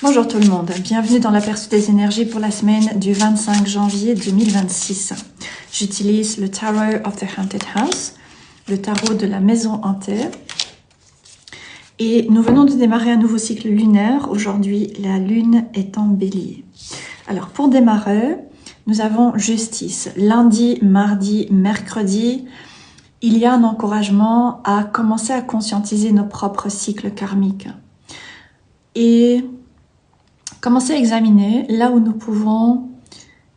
Bonjour tout le monde, bienvenue dans l'aperçu des énergies pour la semaine du 25 janvier 2026. J'utilise le Tarot of the Haunted House, le tarot de la maison hantée. Et nous venons de démarrer un nouveau cycle lunaire. Aujourd'hui, la lune est en bélier. Alors pour démarrer, nous avons justice. Lundi, mardi, mercredi, il y a un encouragement à commencer à conscientiser nos propres cycles karmiques. Et commencer à examiner là où nous pouvons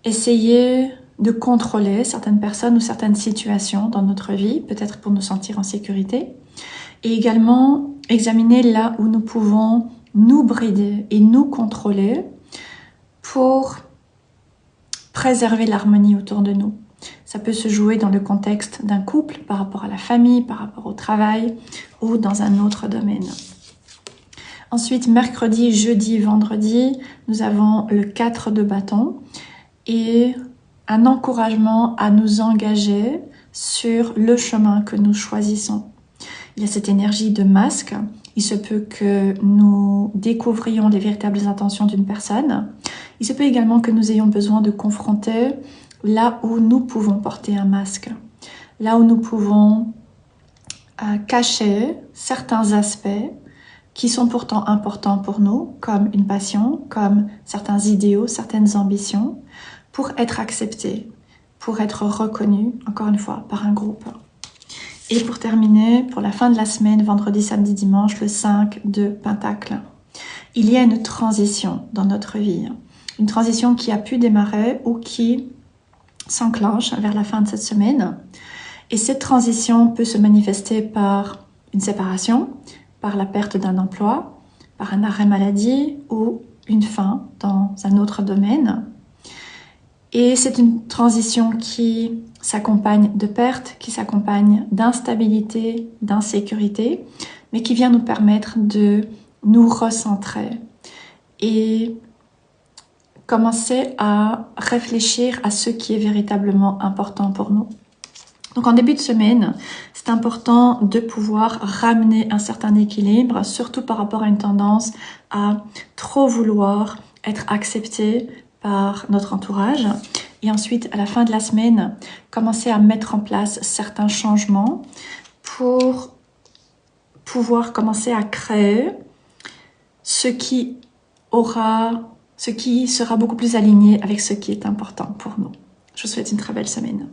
essayer de contrôler certaines personnes ou certaines situations dans notre vie, peut-être pour nous sentir en sécurité, et également examiner là où nous pouvons nous brider et nous contrôler pour préserver l'harmonie autour de nous. Ça peut se jouer dans le contexte d'un couple, par rapport à la famille, par rapport au travail ou dans un autre domaine. Ensuite, mercredi, jeudi, vendredi, nous avons le 4 de bâton et un encouragement à nous engager sur le chemin que nous choisissons. Il y a cette énergie de masque. Il se peut que nous découvrions les véritables intentions d'une personne. Il se peut également que nous ayons besoin de confronter là où nous pouvons porter un masque, là où nous pouvons cacher certains aspects qui sont pourtant importants pour nous, comme une passion, comme certains idéaux, certaines ambitions, pour être acceptés, pour être reconnus, encore une fois, par un groupe. Et pour terminer, pour la fin de la semaine, vendredi, samedi, dimanche, le 5 de Pentacle. Il y a une transition dans notre vie, une transition qui a pu démarrer ou qui s'enclenche vers la fin de cette semaine. Et cette transition peut se manifester par une séparation, par la perte d'un emploi, par un arrêt maladie ou une fin dans un autre domaine. Et c'est une transition qui s'accompagne de pertes, qui s'accompagne d'instabilité, d'insécurité, mais qui vient nous permettre de nous recentrer et commencer à réfléchir à ce qui est véritablement important pour nous. Donc en début de semaine, c'est important de pouvoir ramener un certain équilibre, surtout par rapport à une tendance à trop vouloir être accepté par notre entourage. Et ensuite, à la fin de la semaine, commencer à mettre en place certains changements pour pouvoir commencer à créer ce qui sera beaucoup plus aligné avec ce qui est important pour nous. Je vous souhaite une très belle semaine.